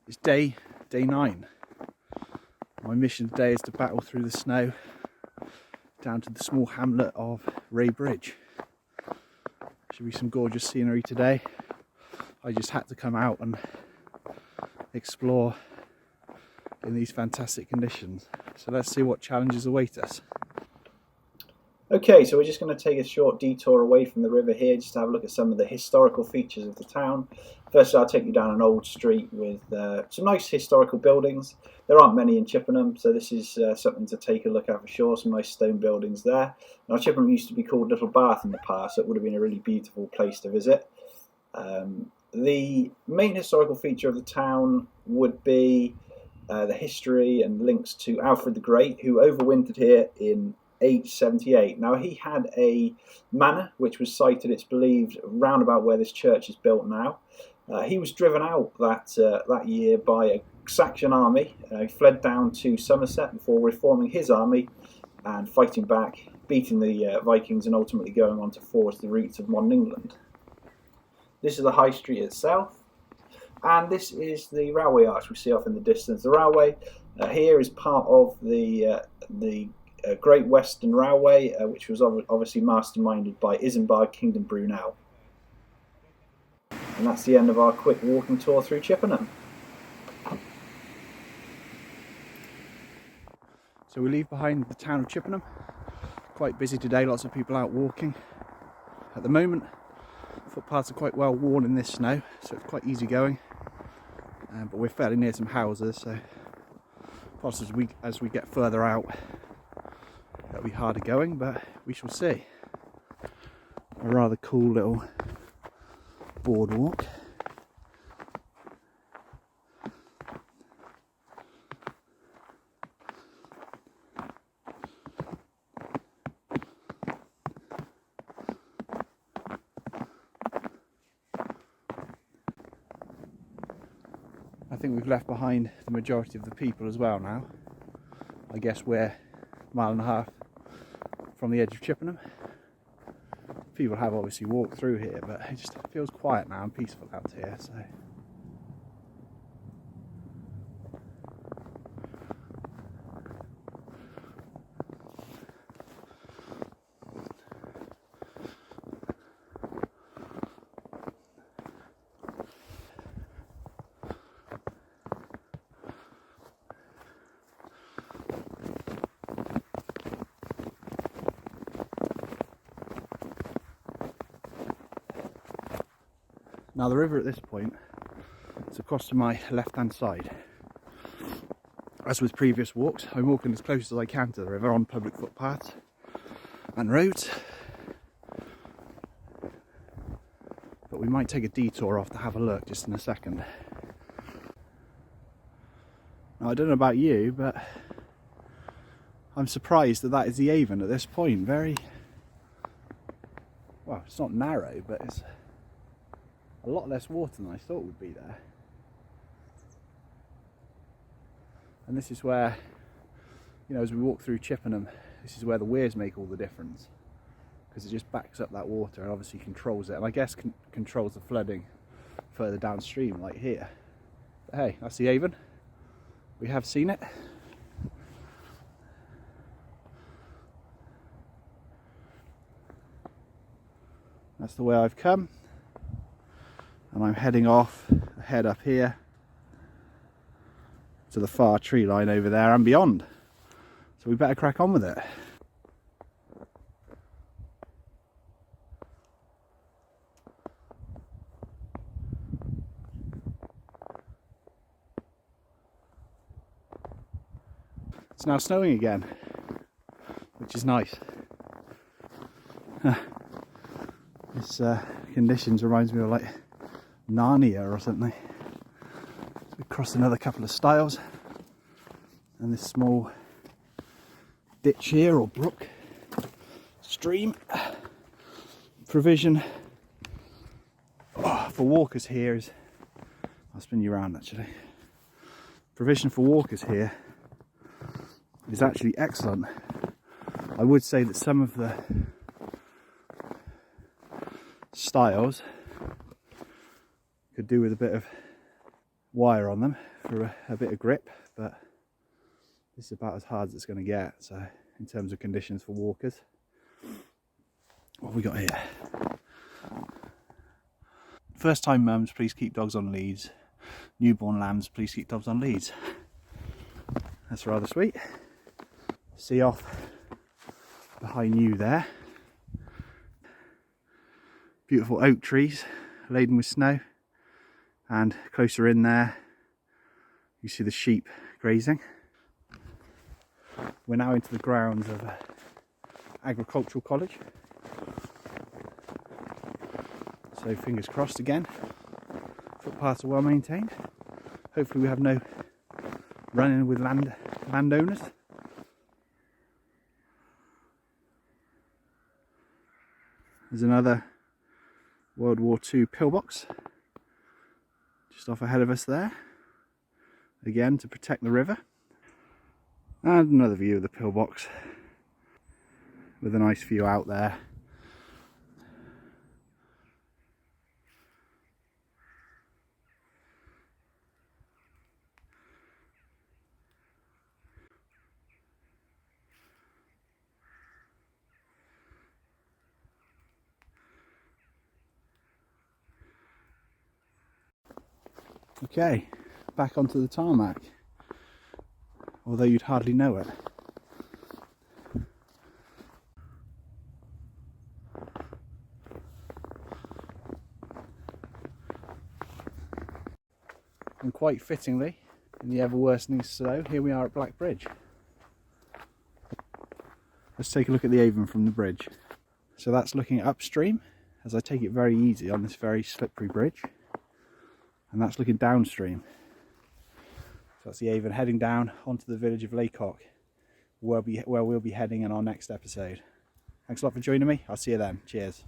It's day 9. My mission today is to battle through the snow down to the small hamlet of Ray Bridge. Should be some gorgeous scenery today. I just had to come out and explore in these fantastic conditions. So let's see what challenges await us. Okay, so we're just going to take a short detour away from the river here just to have a look at some of the historical features of the town. First, I'll take you down an old street with some nice historical buildings. There aren't many in Chippenham, so this is something to take a look at for sure. Some nice stone buildings there. Now, Chippenham used to be called Little Bath in the past, so it would have been a really beautiful place to visit. The main historical feature of the town would be the history and links to Alfred the Great, who overwintered here in age 78. Now, he had a manor which was sited, it's believed, round about where this church is built now. He was driven out that year by a Saxon army. He fled down to Somerset before reforming his army and fighting back, beating the Vikings, and ultimately going on to forge the roots of modern England. This is the High Street itself, and this is the railway arch we see off in the distance. The railway here is part of the Great Western Railway, which was obviously masterminded by Isambard Kingdom Brunel. And that's the end of our quick walking tour through Chippenham. So we leave behind the town of Chippenham. Quite busy today, lots of people out walking. At the moment, footpaths are quite well worn in this snow, so it's quite easy going. But we're fairly near some houses, so possibly as we get further out, it'll be harder going, but we shall see. A rather cool little boardwalk. I think we've left behind the majority of the people as well now. I guess we're a mile and a half from the edge of Chippenham. People have obviously walked through here, but it just feels quiet now and peaceful out here. So now the river at this point is across to my left hand side. As with previous walks, I'm walking as close as I can to the river on public footpaths and roads. But we might take a detour off to have a look just in a second. Now, I don't know about you, but I'm surprised that is the Avon at this point. Very, well, it's not narrow, but it's a lot less water than I thought would be there. And this is where, as we walk through Chippenham, this is where the weirs make all the difference, because it just backs up that water and obviously controls it, and I guess controls the flooding further downstream, like here. But hey, that's the Avon. We have seen it. That's the way I've come. And I'm heading off, head up here to the far tree line over there and beyond. So we better crack on with it. It's now snowing again, which is nice. This conditions reminds me of like Narnia or something. So we crossed another couple of stiles and this small ditch here, or brook, stream, provision for walkers here is, I'll spin you around actually, provision for walkers here is actually excellent. I would say that some of the stiles could do with a bit of wire on them for a bit of grip, but this is about as hard as it's going to get. So in terms of conditions for walkers, what have we got here? First time mums, please keep dogs on leads. Newborn lambs, please keep dogs on leads. That's rather sweet. See off behind you there. Beautiful oak trees laden with snow, and closer in there you see the sheep grazing. We're now into the grounds of agricultural college, so fingers crossed again. Footpaths are well maintained. Hopefully we have no run-in with landowners. There's another World War II pillbox just off ahead of us there, again to protect the river. And another view of the pillbox with a nice view out there. Okay, back onto the tarmac, although you'd hardly know it. And quite fittingly, in the ever worsening snow, here we are at Black Bridge. Let's take a look at the Avon from the bridge. So that's looking upstream, as I take it very easy on this very slippery bridge. And that's looking downstream. So that's the Avon heading down onto the village of Laycock, where we'll be heading in our next episode. Thanks a lot for joining me. I'll see you then. Cheers.